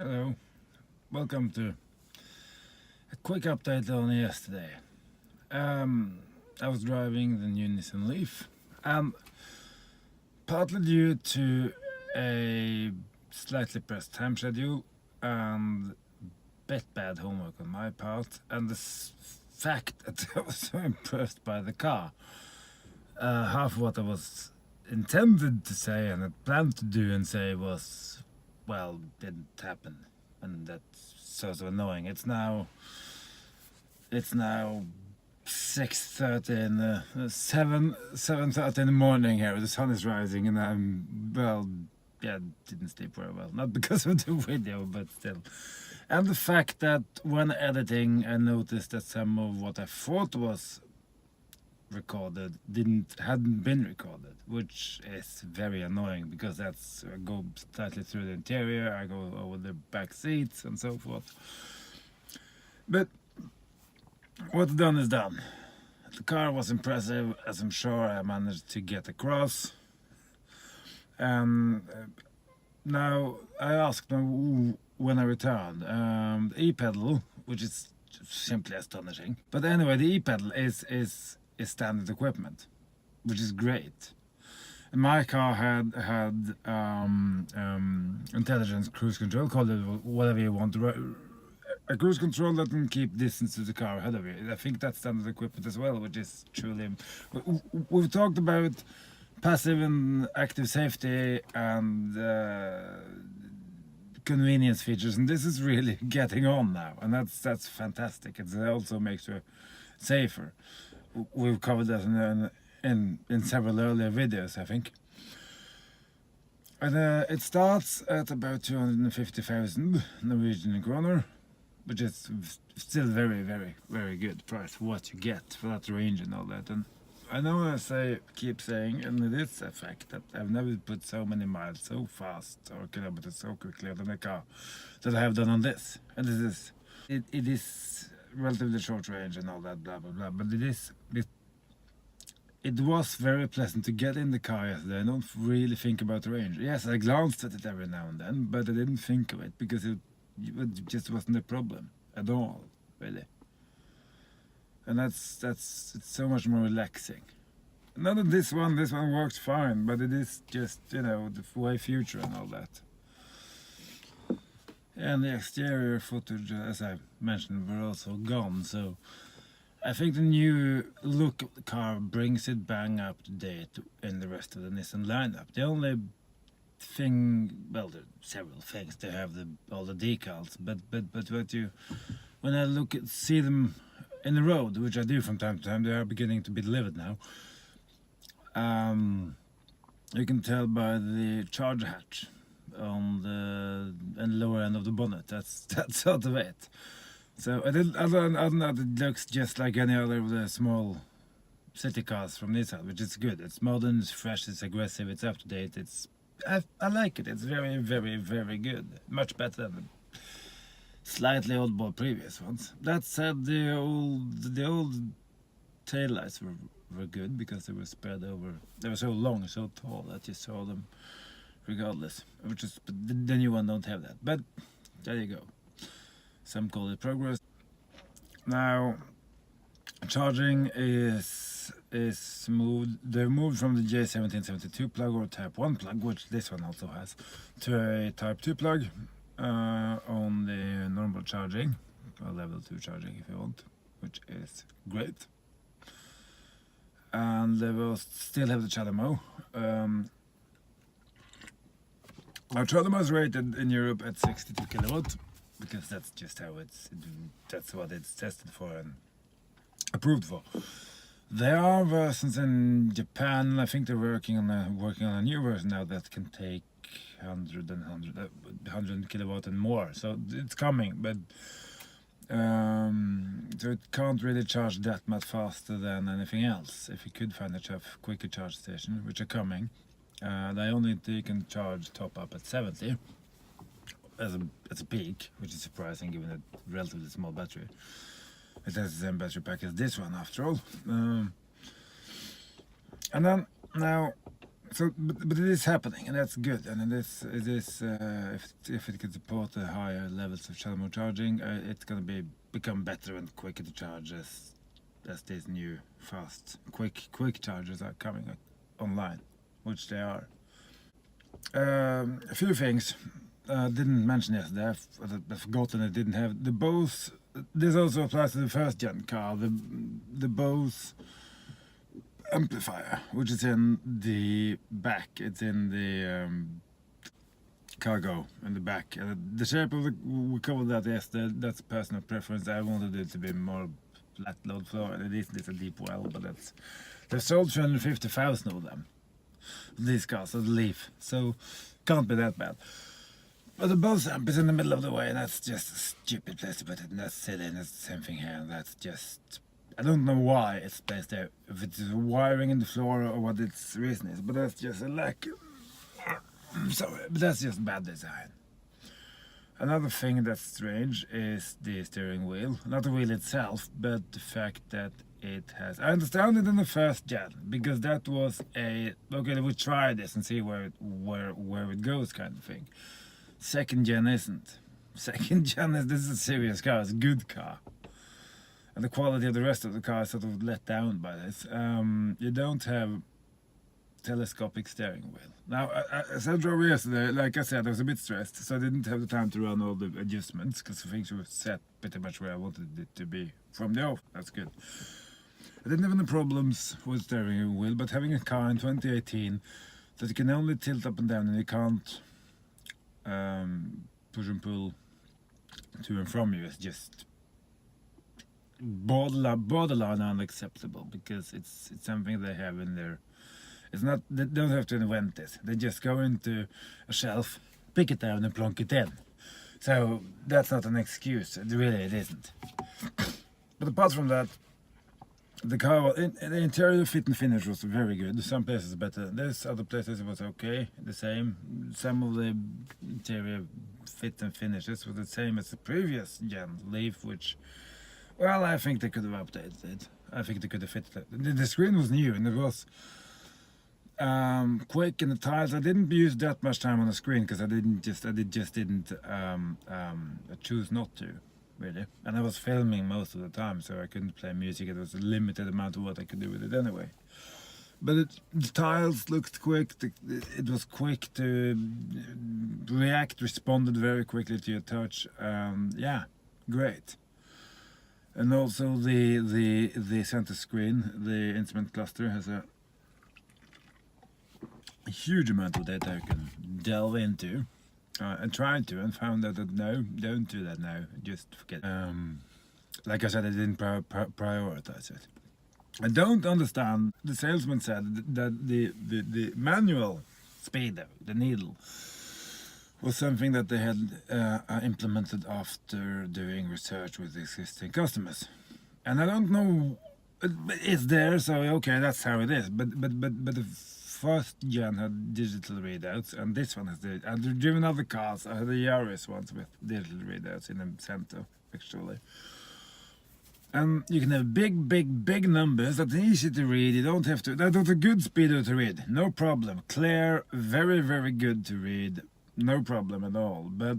Hello, welcome to a quick update on yesterday. I was driving the new Nissan Leaf, and partly due to a slightly pressed time schedule and bit bad homework on my part, and the fact that I was so impressed by the car. Half what I was intended to say and had planned to do and say was, well, didn't happen, and that's so annoying. It's now 6:30 in the 7:30 in the morning here. The sun is rising, and didn't sleep very well. Not because of the video, but still. And the fact that when editing, I noticed that some of what I thought was recorded hadn't been recorded, which is very annoying because I go slightly through the interior, I go over the back seats and so forth. But what's done is done. The car was impressive, as I'm sure I managed to get across. And now I asked them when I returned. The e-pedal, which is simply astonishing. But anyway, the e-pedal is standard equipment, which is great. And my car had intelligent cruise control, call it whatever you want. A cruise control that can keep distance to the car ahead of you. I think that's standard equipment as well, which is truly. We've talked about passive and active safety and convenience features, and this is really getting on now, and that's fantastic. It also makes you safer. We've covered that in several earlier videos, I think. And it starts at about 250,000 Norwegian kroner, which is still very, very, very good price for what you get for that range and all that. And I know keep saying, and it is a fact, that I've never put so many miles so fast or kilometers so quickly on a car that I have done on this. And it is relatively short range and all that, blah blah blah. But it was very pleasant to get in the car yesterday. I don't really think about the range. Yes, I glanced at it every now and then, but I didn't think of it because it just wasn't a problem at all, really. And it's so much more relaxing. Not that this one works fine, but it is just, the way future and all that. And the exterior footage, as I mentioned, were also gone, so I think the new look of the car brings it bang up to date in the rest of the Nissan lineup. The only thing, well, there are several things. They have all the decals, but when I see them in the road, which I do from time to time, they are beginning to be delivered now. You can tell by the charge hatch on the lower end of the bonnet. That's sort of it. So other than that, it looks just like any other of the small city cars from Nissan, which is good. It's modern, it's fresh, it's aggressive, it's up to date. I like it. It's very, very, very good. Much better than the slightly oddball previous ones. That said, the old taillights were good because they were spread over. They were so long, so tall that you saw them regardless. But the new one don't have that. But there you go. Some call it progress. Now, charging is moved. They've moved from the J1772 plug or Type 1 plug, which this one also has, to a Type 2 plug on the normal charging, or level 2 charging if you want, which is great. And they will still have the CHAdeMO. Our CHAdeMO is rated in Europe at 62 kilowatt, because that's just that's what it's tested for and approved for. There are versions in Japan. I think they're working on a new version now that can take 100 kilowatt and more. So it's coming, but so it can't really charge that much faster than anything else. If you could find a quicker charge station, which are coming, they can charge top up at 70 as a peak, which is surprising given a relatively small battery. It has the same battery pack as this one, after all. And then now So, but it is happening, and that's good. And it is if it can support the higher levels of thermal charging, it's gonna become better and quicker to charge as these new fast quick chargers are coming online, which they are. A few things didn't mention yesterday. I've forgotten I didn't have the Bose. This also applies to the first gen car. The Bose amplifier, which is in the back. It's in the cargo in the back. The shape of we covered that yesterday. That's personal preference. I wanted it to be more flat load floor. It is a deep well, but they've sold 350,000 of them. These cars, the Leaf, so can't be that bad. But the Bose amp is in the middle of the way, and that's just a stupid place to put it, and that's silly, and it's the same thing here, and that's just... I don't know why it's placed there, if it's wiring in the floor or what its reason is, but that's just a lack... Sorry, but that's just bad design. Another thing that's strange is the steering wheel. Not the wheel itself, but the fact that it has... I understand it in the first gen, because that was a... Okay, we try this and see where it goes kind of thing. Second gen isn't. Second gen this is a serious car, it's a good car. And the quality of the rest of the car is sort of let down by this. You don't have telescopic steering wheel. Now, as I drove yesterday, like I said, I was a bit stressed, so I didn't have the time to run all the adjustments, because things were set pretty much where I wanted it to be from the off. That's good. I didn't have any problems with steering wheel, but having a car in 2018 that you can only tilt up and down and you can't push and pull to and from you is just borderline unacceptable, because it's something they have in their... It's not, they don't have to invent this. They just go into a shelf, pick it down and plonk it in. So that's not an excuse. It isn't. But apart from that, the car, the interior fit and finish was very good. Some places better. There's other places it was okay, the same. Some of the interior fit and finishes were the same as the previous gen Leaf, which, well, I think they could have updated it. I think they could have fitted it. The screen was new and it was quick, and the tiles. I didn't use that much time on the screen because I choose not to, really. And I was filming most of the time, so I couldn't play music. It was a limited amount of what I could do with it anyway. But the tiles looked quick. It was quick to react, responded very quickly to your touch. Yeah, great. And also the center screen, the instrument cluster, has a huge amount of data I can delve into. I tried to and found out that no, don't do that now. Just forget. Like I said, I didn't prioritize it. I don't understand. The salesman said that the manual speedo, the needle, was something that they had implemented after doing research with existing customers. And I don't know. It's there, so okay, that's how it is. But the first gen had digital readouts, and this one has the... I've driven other cars. I had the Yaris ones with digital readouts in the center, actually. And you can have big numbers that are easy to read. You don't have to... That was a good speedo to read, no problem. Clear, very good to read, no problem at all. But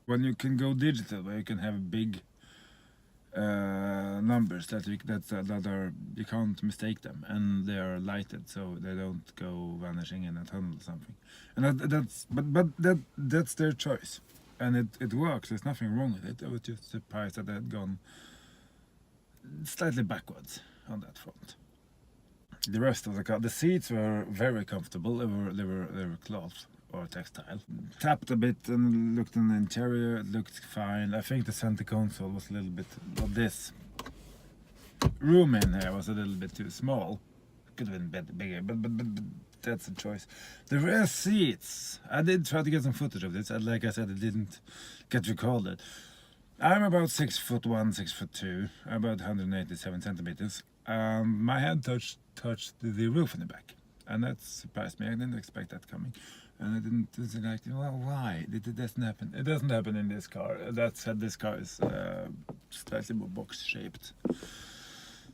when you can go digital, where you can have big numbers that are you can't mistake them, and they are lighted so they don't go vanishing in a tunnel or something, and that's their choice, and it works. There's nothing wrong with it. I was just surprised that they had gone slightly backwards on that front. The rest of the car, the seats were very comfortable. They were cloth or textile. Tapped a bit and looked in the interior, it looked fine. I think the center console was a little bit of this room in here was a little bit too small. Could have been a bit bigger, but that's a choice. The rear seats, I did try to get some footage of this. Like I said, it didn't get recorded. I'm about 6'1", 6'2", about 187 centimeters. My head touched the roof in the back, and that surprised me. I didn't expect that coming. And I didn't like, well, why? It doesn't happen. It doesn't happen in this car. That said, this car is slightly more box shaped.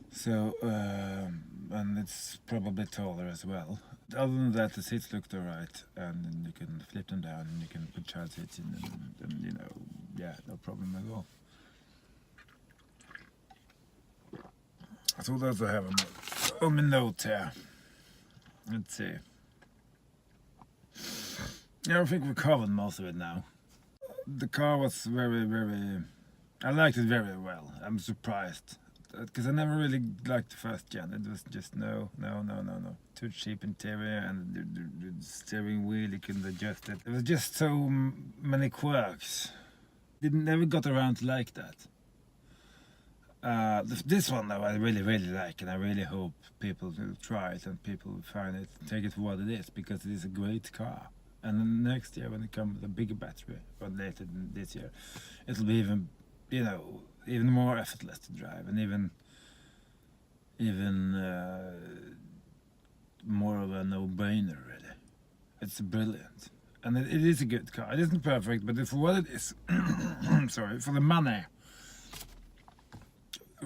So, and it's probably taller as well. Other than that, the seats looked alright, and then you can flip them down, and you can put child seats in, and you know, yeah, no problem at all. So that's what I have on my note here. Let's see. Yeah, I think we covered most of it now. The car was very... I liked it very well. I'm surprised. Because I never really liked the first gen. It was just no. Too cheap interior, and the steering wheel, you couldn't adjust it. It was just so many quirks. Never got around to like that. This one though I really like, and I really hope people will try it and people will find it, take it for what it is, because it is a great car. And then next year when it comes with a bigger battery, or later than this year, it'll be even, you know, even more effortless to drive, and even more of a no-brainer really. It's brilliant, and it is a good car. It isn't perfect, but for what it is, sorry, for the money.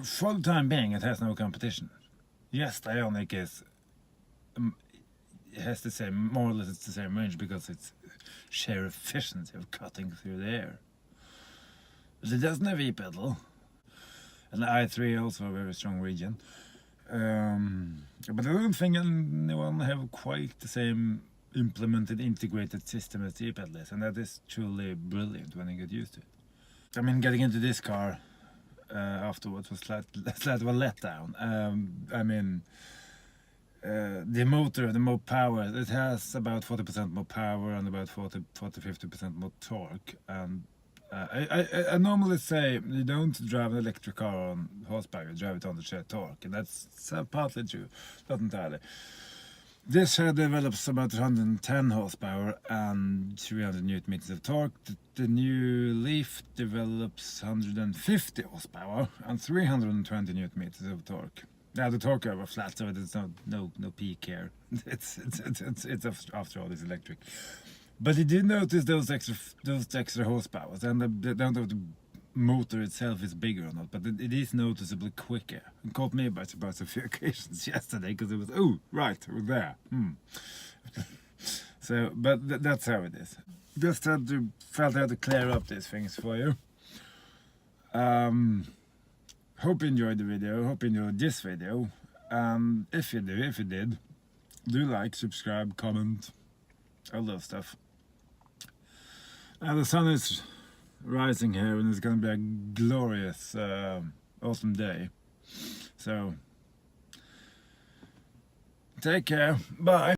For the time being, it has no competition. Yes, the Ioniq is it has the same, more or less it's the same range, because it's sheer efficiency of cutting through the air. But it doesn't have e-pedal, and the i3 also a very strong region. But I don't think anyone have quite the same implemented integrated system as the e-pedal is, and that is truly brilliant when you get used to it. I mean, getting into this car afterwards was slight of a letdown. I mean, the motor, the more power, it has about 40% more power and about 40-50% more torque. And I normally say you don't drive an electric car on horsepower, you drive it on the sheer torque, and that's partly true, not entirely. This develops about 110 horsepower and 300 newton meters of torque. The new Leaf develops 150 horsepower and 320 newton meters of torque. Now the torque are flat, so there's no peak here. It's after all it's electric. But you do notice those extra horsepower, and I don't know if the motor itself is bigger or not, but it is noticeably quicker. It caught me by surprise a few occasions yesterday, because it was, oh, right, we're there. So, but that's how it is. Just felt I had to clear up these things for you. Hope you enjoyed the video, hope you enjoyed this video. If you did, do like, subscribe, comment, all that stuff. The sun is rising here, and it's going to be a glorious autumn day. So, take care. Bye.